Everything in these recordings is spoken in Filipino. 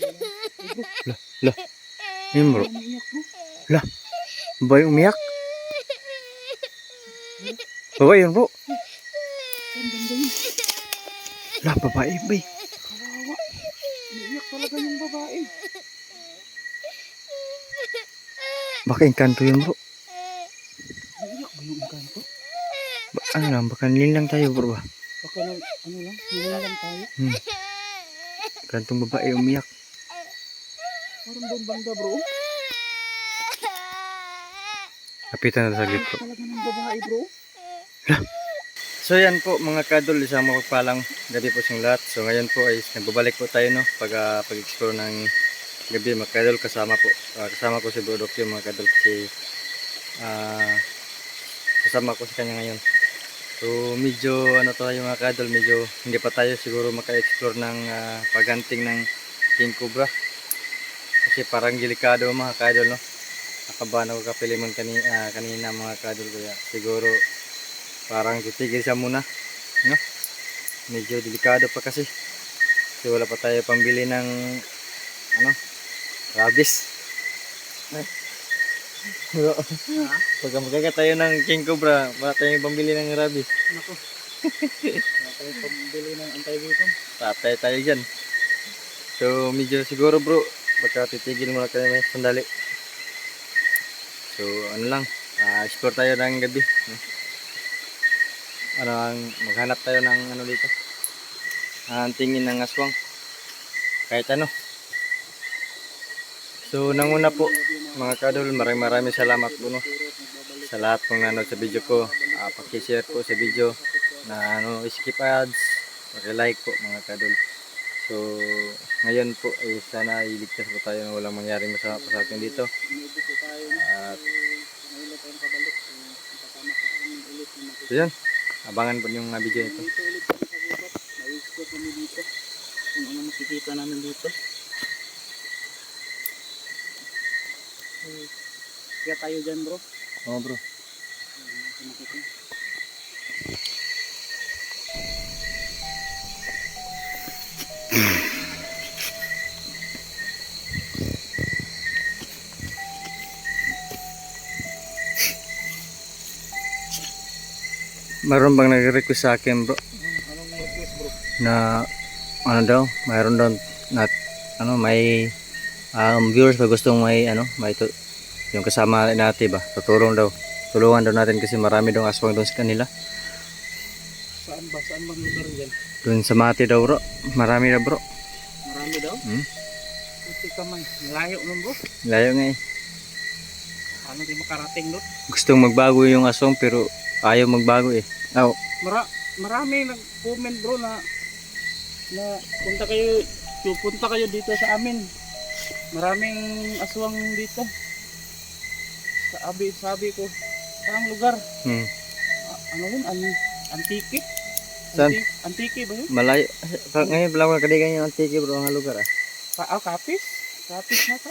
Lah, lah, yun bro. Umiiyak bro. Lah, babae umiyak. Babae yun bro. Ang ganda yun. Lah, babae bay. Kawawa. Umiiyak talaga yung babae. Baka engkanto yun bro. Umiiyak ba yung engkanto? Ano lang, baka nilang tayo bro ba? Baka na, ano lang, nilalang tayo. Kantong babae umiyak. Parang doon banda bro. Kapitan na saglit bro. Talaga ng babae bro. Lah. So yan po mga kadol, isang mapagpalang gabi po siyang lahat. So ngayon po ay nagbabalik po tayo no pag-explore ng gabi mga kadol. Kasama ko si Bro Dokyo mga kadol kasi kasama ko si kanya ngayon. So medyo ano tayo mga kadol, medyo hindi pa tayo siguro maka-explore ng paghanting ng king cobra. Kasi parang delikado mga kadol no. Nakabahan ako kapilimon kanina mga kadol, kaya siguro parang titigil siya muna no? Medyo delikado pa kasi wala pa tayo pambili ng ano, rabies. Pagka magkagat tayo ng king cobra, wala tayong pambili ng rabies. Nako. Wala tayo pambili ng antivenom. Patay tayo dyan. So medyo siguro bro, baka titigil muna tayo may sandali. So ano lang, explore tayo ng gabi no? Maghanap tayo ng ano dito, tingin ng aswang kahit ano. So nanguna po mga kadol, maraming salamat po no, sa lahat ng nanood sa video ko. Paki-share po sa video na skip ads, paki-like po mga kadol. So ngayon po ay sana iligtas po tayo na walang mangyaring masama sa atin dito. At so yan, abangan po yung video nito. Nai-scout kami dito. Kung ano makikita namin dito. Kaya tayo dyan bro. Oo bro. Mayroon bang nag-request sa akin bro? Anong na-request bro? Na ano daw, mayroon daw na may viewers pa gustong may yung kasama natin ba, tulungan daw natin kasi marami daw aswang doon sa kanila. Saan ba? Saan bang lugar dyan? Doon sa Mati daw bro, marami daw bro. Marami daw? Puti ka man, layo nun bro. Layo nga eh. Ano di makarating doon? Gustong magbago yung aswang pero ayaw magbago eh. Marami nag-comment bro na punta kayo dito sa amin. Maraming aswang dito. Sabi ko, saang lugar? Ano yun? Antike? Saan? Antike ba yun? Malayo. Ngayon pala ko kadigan yung Antike bro, ang lugar ah. Kapis? Kapis na ta.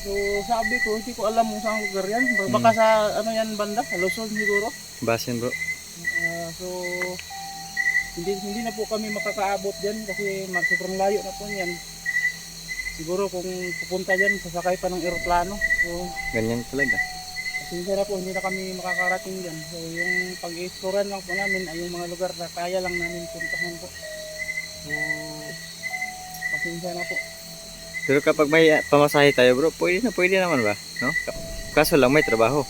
So sabi ko, hindi ko alam kung saan lugar yan. Baka sa ano yan banda? Luzon siguro. Basin bro. So hindi na po kami makakaabot dyan kasi sobrang layo na po yan. Siguro kung pupunta dyan, sasakay pa ng eroplano. So Ganyan talaga. pasensya na po, hindi na kami makakarating dyan. So yung pag-explore lang po namin ay yung mga lugar na kaya lang namin puntahan po. So pasensya na po. Pero kapag may pamasahe tayo bro, pwede naman ba? No? Kaso lang may trabaho.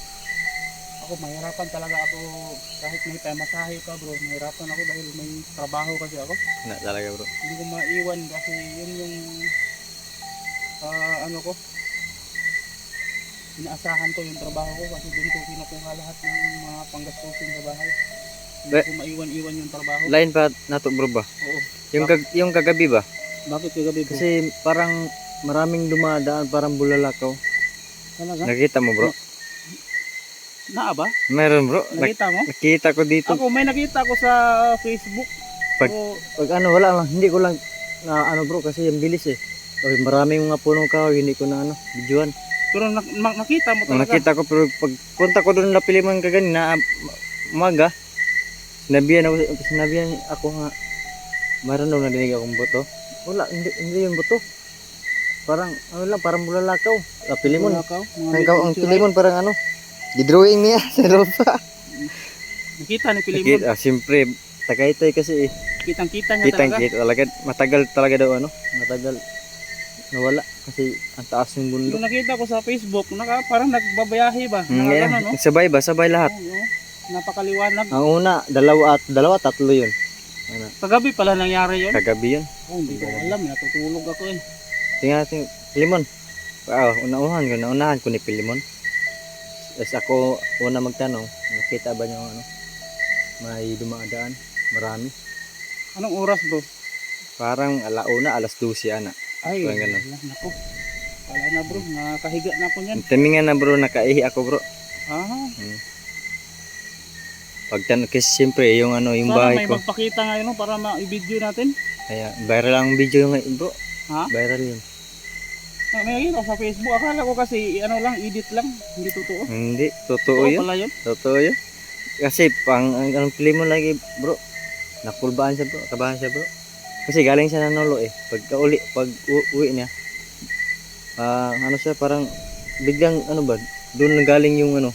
Ako mahirapan talaga ako kahit may pamasahe pa bro. Mahirapan ako dahil may trabaho kasi ako. Na talaga bro. Hindi ko maiwan kasi yun yung ano ko. Inaasahan ko yung trabaho ko kasi doon ko kinukuha lahat ng mga panggastusin sa bahay. Hindi ko maiwan-iwan yung trabaho. Lain pa nato bro ba? Oo. Yung kagabi ba? Bakit kagabi bro? Kasi parang maraming dumadaan, parang bulalakaw. Talaga? Nakita mo bro? Naa ba? Meron bro. Nakita mo? Nakita ko dito. Ako may nakita ko sa Facebook. Pag ano wala lang, hindi ko lang na ano bro kasi yung bilis eh. Maraming mga punong kahoy, hindi ko na videoan. Pero nakita mo talaga? Nakita ko pero pag punta ko doon na Piliman kaganina umaga, sinabihan ako nga mayroon daw nadinig akong buto. Wala, hindi yung buto. parang ano lang, parang bulalakaw. Pilimon. Bulakaw, mga Ang picture, pilimon parang ano, gidrawing niya sa lupa. Nakita ni Pilimon. Siyempre, Tagaytay kasi eh. Kitang-kita niya Kitang talaga. kita talaga, matagal talaga daw ano, matagal nawala kasi ang taas yung bundok. Yung nakita ko sa Facebook, parang nagbabayahe ba? Yeah, Nakagano, no? sabay lahat. Oo. Napakaliwanag. Ang una, dalawa, tatlo yun. Ano, Kagabi pala nangyari yun. kagabi yun. Oh, hindi ko alam. Natutulog ako eh. Tingnan natin, Pilimon. Naunahan ko ni Pilimon. Tapos ako una magtanong, nakita ba niyo ano, may dumadaan, marami. Anong oras bro? Parang alas 12 ana. Ay, Parang ganun. wala na ko. Wala na bro. Nakahiga na ako niyan. Timingan na bro, nakaihi ako bro. Ah, Pagtanong, kasi siyempre yung ano, yung sana bahay may ko. magpakita ngayon no, para ma-video natin. Kaya viral ang video ngayon bro. Ha? Viral yun. May nakita ko sa Facebook. Akala ko kasi ano lang, edit lang. Hindi totoo. Hindi, totoo Oo yun. pala yun. Totoo yun. Kasi ang Pilimon lagi bro, nakulbaan siya bro, kabahan siya bro. Kasi galing siya ng Nolo eh. Pag uwi niya, ano siya parang biglang ano ba, doon nanggaling yung ano,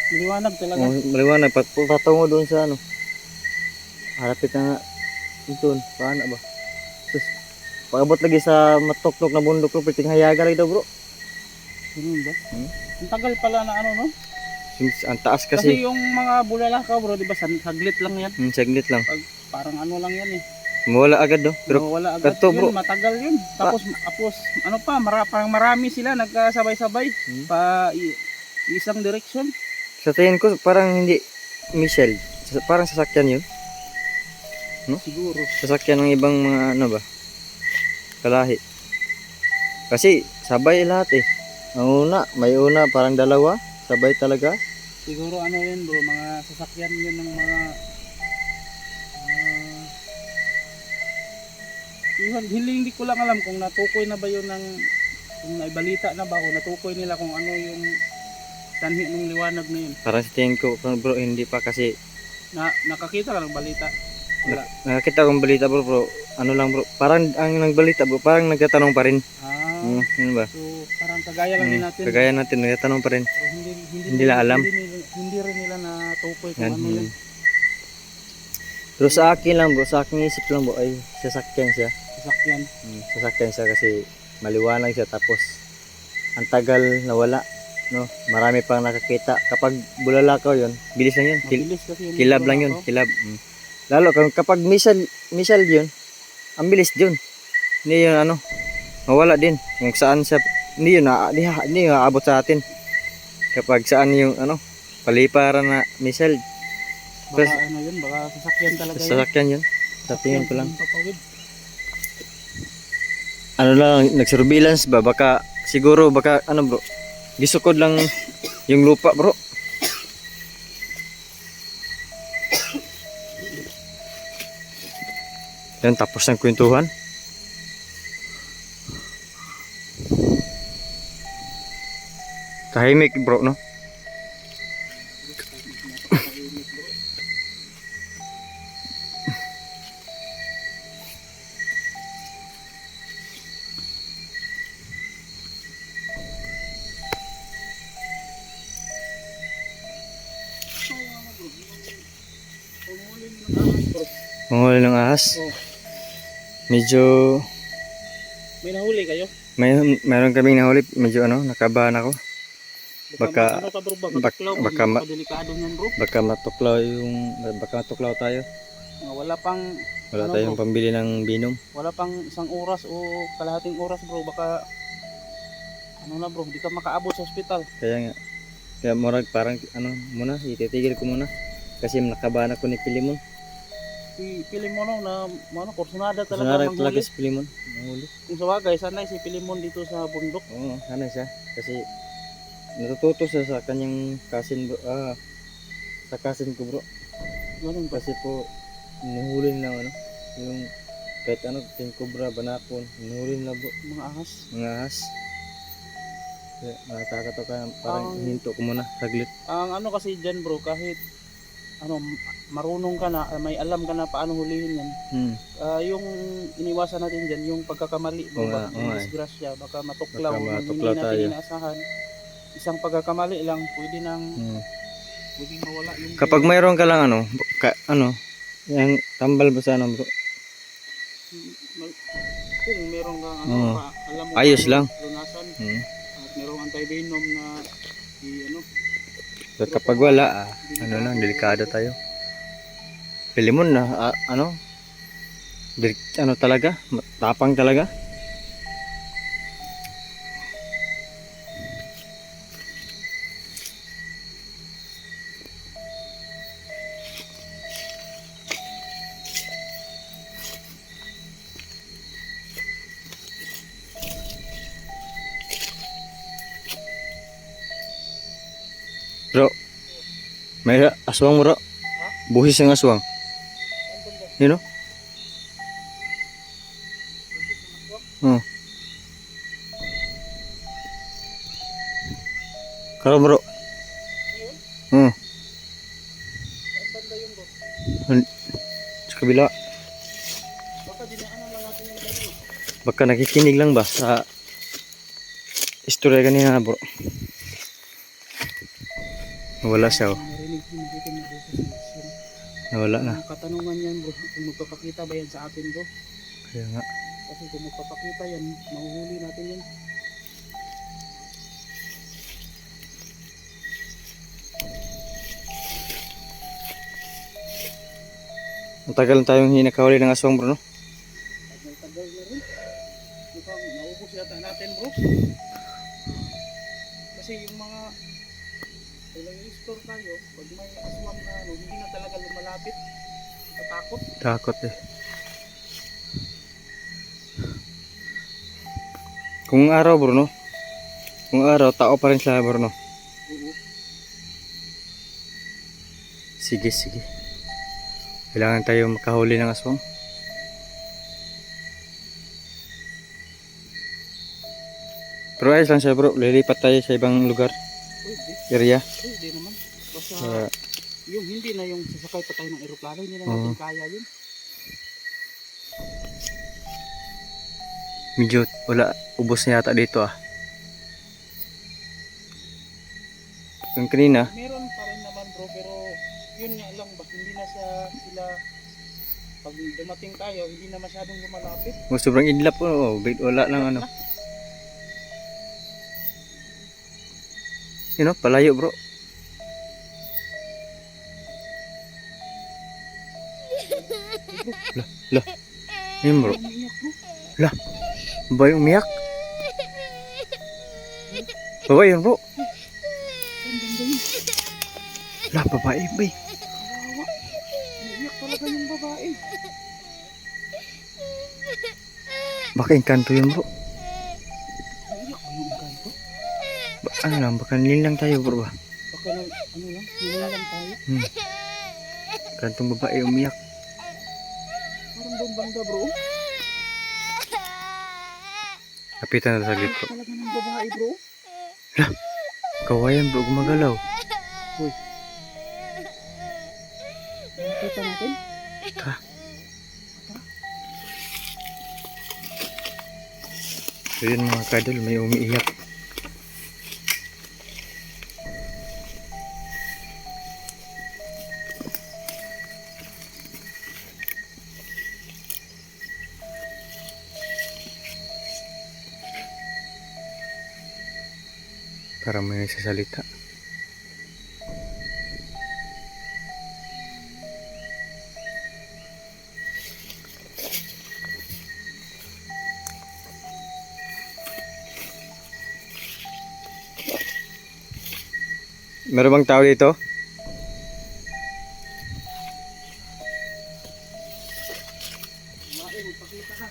Maliwanag talaga. maliwanag, patungo doon sa ano, harapit na nga, doon, paano ba? Tapos, pag-abot lagi sa matuklok na bundok bro, piting hayaga lagi daw bro. Ganun ba? Hmm? Ang tagal pala na ano no? Ang taas Kasi kasi, yung mga bulalakaw bro, di ba saglit lang yan. saglit lang. Parang ano lang yan eh. Mawala agad no, pero Wala agad kato, yun, bro. matagal yun. Tapos ano pa, parang marami sila nagkasabay-sabay isang direksyon. sa tingin ko parang hindi Michelle, parang sasakyan yun. Siguro. Sasakyan ng ibang mga ano ba, kalahi. Kasi sabay lahat eh. May una parang dalawa, sabay talaga. Siguro ano yun bro, mga sasakyan yun ng mga hindi ko lang alam kung natukoy na ba yun kung naibalita na ba o natukoy nila kung ano yung sanhi ng liwanag na yun. Parang sa tingin ko bro, hindi pa kasi Nakakita ka ng balita. Wala. nakakita kong balita bro, ano lang bro, parang ang nagbalita bro, parang nagtatanong pa rin. Yun ba? So parang kagaya lang din natin. Kagaya natin, nagtatanong pa rin. Pero Hindi nila alam. Hindi rin nila natukoy kung Yan, ano yun. Pero sa akin lang bro, sa aking isip lang bro, ay sasakyan siya. Sasakyan. Sasakyan siya kasi maliwanag siya, tapos ang tagal nawala, no? Marami pang nakakita. Kapag bulalakaw yun, bilis lang yun. Mabilis kasi yung Kilab lang yun, bulakaw. kilab. Lalo kapag misal yun, ang bilis yun. Hindi yun ano, mawala din. Kung saan siya, hindi yun aabot sa atin. Kapag saan yung ano, paliparan na misal. Baka ano yun, baka sasakyan talaga yun. Sasakyan yun. Sa tingin ko lang. yung papawid. Ano lang, nagsurveillance ba? Baka, siguro, ano bro, gisukod lang yung lupa bro. Yan, tapos ng kwentuhan. Tahimik bro, no? Manghuli ng ahas. Oh. Medyo May nahuli kayo? meron kaming nahuli, medyo ano, nakabahan ako. Baka- ano ka bro, baka delikado niyan bro. Baka matuklaw tayo. Wala pang Wala Ano, tayong bro? pambili ng binom. wala pang isang oras o kalahating oras bro, baka ano na bro, di ka makaabot sa ospital. Kaya nga, murag parang ano muna, ititigil ko muna. Kasi nakabahan ako ni Pilimon. Pilimon na kursunada Kasi talaga talaga manghuli. si Pilimon. Manghuli. Kung sa bagay, sanay si Pilimon dito sa bundok. Oo, sana siya. Kasi natututo siya sa kanyang cousin bro. Sa cousin ko bro. Ganun ba? Kasi po, nuhuli na ano, yung kahit ano, king cobra, banakon, nuhuli na bro, Mga ahas. mga ahas. Kaya nakakatawa ka, parang Ang- hinto ko muna, saglit. Ang ano kasi dyan bro, kahit ano, marunong ka na, may alam ka na paano hulihin yan. Yung iniwasan natin dyan, yung pagkakamali, Oo nga, baka oo nga eh. disgrasya, baka matuklaw, Baka na matuklaw hindi tayo. natin inaasahan. Isang pagkakamali lang, pwede nang Mm. pwedeng mawala yung Kapag pera. mayroon ka lang yung tambal ba sa bro? Kung meron kang ano, Oo. alam mo Ayos paano lang. lunasan, Mm. at merong anti-venom na ano, Pero kapag wala, lang, delikado tayo. Pilimon na, talaga, tapang talaga. Bro, may aswang bro. Buhis yung aswang. Yun o? Hmm. Karo bro. Hmm. ang banda yung bro. Sa kabila. Baka dinaanan lang natin yung ganito. Baka nakikinig lang ba sa istorya kanina bro. Nawala siya oh. Narinig ko nakita mo boses ng aswang. Nawala na. Ang katanungan yan bro, kung magpapakita ba yan sa atin bro? Kaya nga. Kasi kung magpapakita yan, mahuhuli natin yan. Ang tagal na tayong hinakahuli ng aswang bro no? Tagal na rin. Mukhang naubos yata natin bro. Kasi yung mga ilang store tayo, pag may aswang na ano, hindi na talaga lumalapit. Tatakot. Takot eh. Kung araw bro no? Kung araw, tao pa rin sila bro no? Oo. Sige, sige. Kailangan tayo makahuli ng aswang. Pero ayos lang siya bro, lilipat tayo sa ibang lugar, Pwede. area. Pwede naman. Basta Uh, yung hindi na yung sasakay pa tayo ng eroplano, hindi na natin kaya yun. medyo wala, ubos na yata dito ah. Yung kanina, Meron pa rin naman bro, pero yun nga lang ba, hindi na sila pag dumating tayo, hindi na masyadong lumalapit. sobrang idlap po, wala lang ano. Yun know, palayo bro. Lah, yun bro. Umiiyak bro. Lah, babae umiyak. Babae yun bro. Ang ganda yun. Lah, babae bay. Kawawa. Umiiyak talaga yung babae. Baka engkanto yun bro. Umiiyak ba yung kanto? Ano lang, baka nilang tayo bro ba. Baka lang, ano lang, hininga lang tayo. Kantong babae umiyak. Parang doon banda bro. Kapitan na saglit bro. Talaga ng babae bro. Kawayan bro, gumagalaw. Uy. Nakita natin? Ha? So yun mga kadol, may umiiyak. Para may nagsasalita. Meron bang tao dito? Babae, magpakita ka.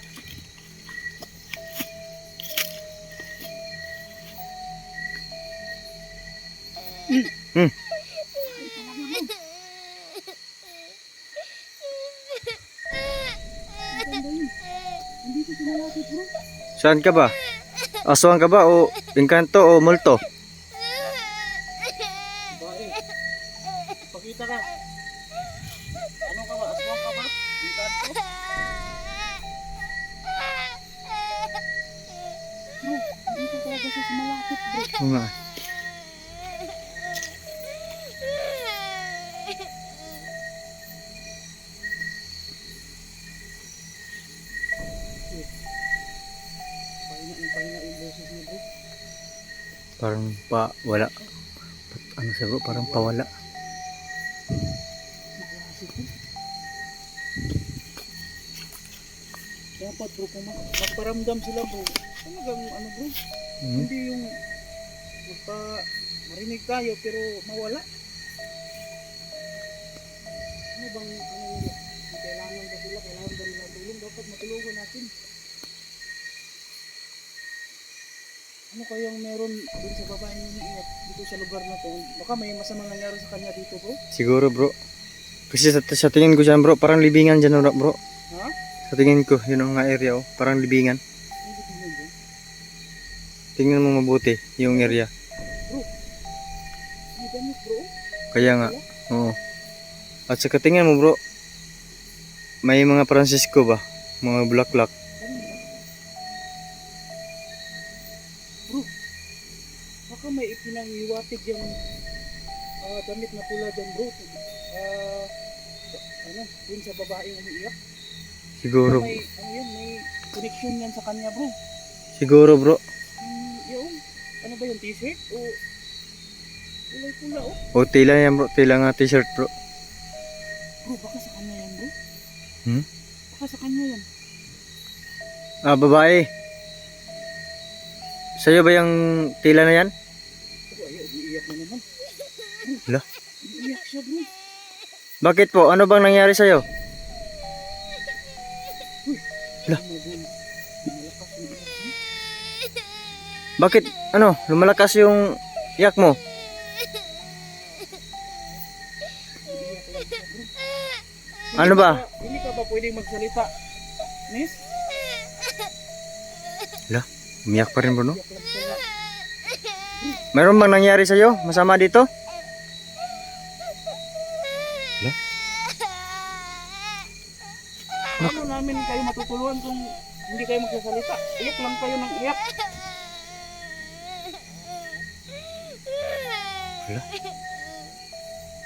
Hmm. Hindi ko sinalapit bro. Saan ka ba? Aswang ka ba o engkanto o multo? Babae. Pakita ka. bro. Dito talaga siya sa malapit bro. Oo nga. Pahinga yung boses niya bro. Parang wala. Ano siya bro? Parang pawala. Naklase bro. Dapat bro, kung magparamdam sila bro, talagang ano bro, hindi yung marinig tayo pero mawala. Ano bang ano nila? Kailangan ba sila? Kailangan ba nila tulong? Dapat matulungan natin. Ano kayang meron dun sa babaeng umiiyak dito sa lugar na to? Baka may masamang nangyari sa kanya dito bro? Siguro bro. Kasi sa tingin ko dyan bro, parang libingan dyan bro. Ha? Sa tingin ko, yun ang nga area oh. Parang libingan. Ano ba tingnan bro? Tingnan mo mabuti yung area. Bro, may damit bro? Kaya nga, oo. At sa tingnan mo bro, may mga Francisco ba? Mga bulaklak. Ano ba? Bro, baka may ipinanghiwatig yung damit na pula dyan bro. Ano, dun sa babaeng umiiyak. Siguro, May, ano yan, may connection yan sa kanya bro. siguro bro. Yung, ano ba yung t-shirt? O, kulay pula oh. O tila yan bro, tila nga t-shirt bro. Bro, baka sa kanya yan bro. Hmm? Baka sa kanya yan. Ah, babae. Sa'yo ba yung tila na yan? Bro, ayaw, iiyak na naman. Hala. Iiyak siya bro. Bakit po? Ano bang nangyari sa'yo? Hala. Malakas yung iyak niya. Bakit? Ano? Lumalakas yung iyak mo? Iiyak lang siya bro. Ano ba? Hindi ka ba pwedeng magsalita? Miss? Hala, umiyak pa rin bro no? Iiyak lang siya. Meron bang nangyari sa'yo? Masama dito? Hala? Paano namin kayo matutulungan kung hindi kayo magsasalita? Iyak lang kayo ng iyak. Hala?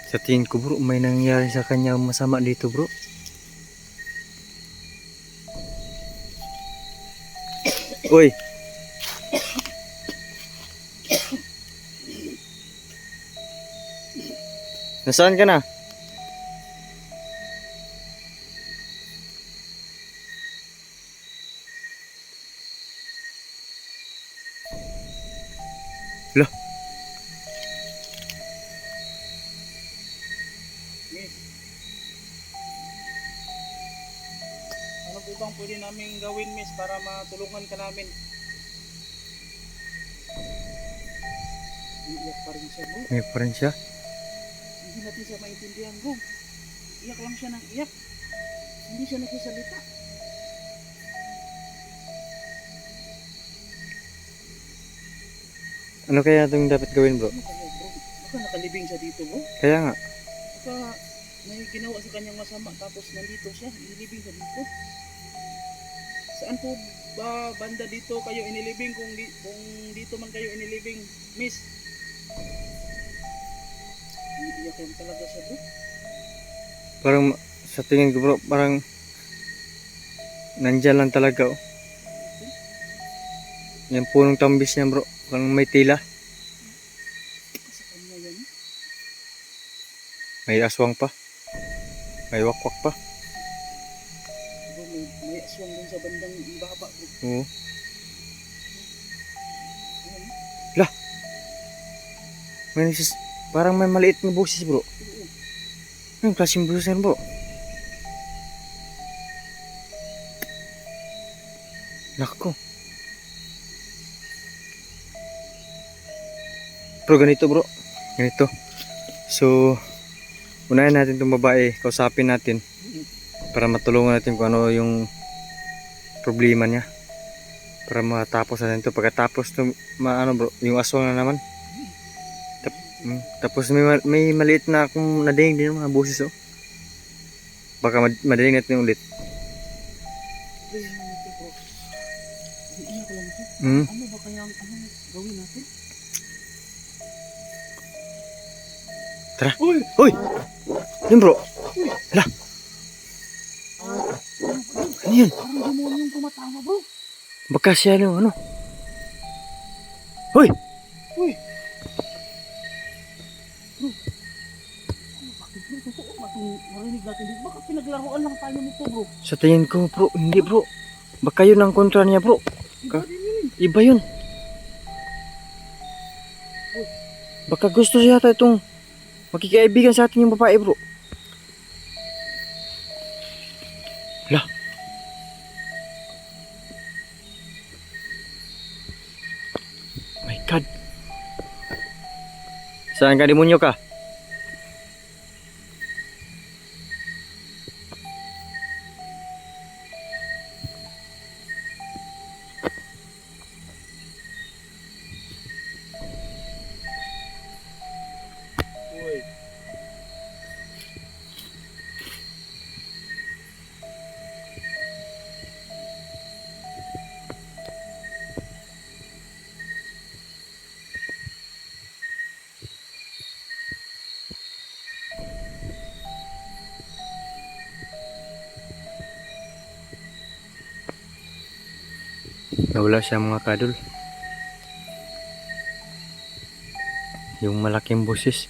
Sa tingin ko bro, may nangyari sa kanya masama dito bro. Uy! Nasaan ka na? Hala? Miss. Ano po bang pwede namin gawin miss para matulungan ka namin? Iiyak pa rin siya bro. May pa rin siya. Hindi natin siya maintindihan bro. Iyak lang siya ng iyak. Hindi siya nagsasalita. Ano kaya itong dapat gawin bro? Ano kaya bro? Baka nakalibing siya dito bro. Kaya nga. Baka may ginawa sa kanyang masama tapos nandito siya. Inilibing siya dito. Saan po ba banda dito kayo inilibing kung dito man kayo inilibing miss? Iiyak lang talaga siya bro. Parang sa tingin ko bro, parang nandyan lang talaga oh. Yung punong tambis niya bro, parang may tila. Sa kanya yan. May aswang pa. May wakwak pa. Bro, may aswang dun sa bandang baba bro. Oo. Ayan. Lah! Parang may maliit na boses bro. Oo. Anong klaseng boses yan bro? Nako. Bro, ganito bro. Ganito. So, unahin natin itong babae. Kausapin natin. Para matulungan natin kung ano yung problema niya. Para matapos natin ito. Pagkatapos ito, ano bro, yung aswang na naman. Tapos may maliit na akong nadinig din mga boses oh. Baka madinig natin ulit. Ayan na ito bro. Iiyak lang siya. Hmm. Ano ba kaya ang anong gawin natin? Tara. Uy! Uy! Yun bro. Hala. Ano yun? Parang demonyo yung tumatawa bro. Baka siya yung ano. Uy! Uy! Bro, ano bakit bro? Totoo ba itong narinig natin dito? Baka pinaglaruan lang tayo nito bro. Sa tingin ko bro, hindi bro. Baka yun ang kontra niya bro. Iba din yun. Iba yun. Baka gusto siya yata itong makikaibigan sa atin yung babae bro. Hala. My God. Saan ka demonyo ka? Uy! Nawala siya mga kadol. Yung malaking boses.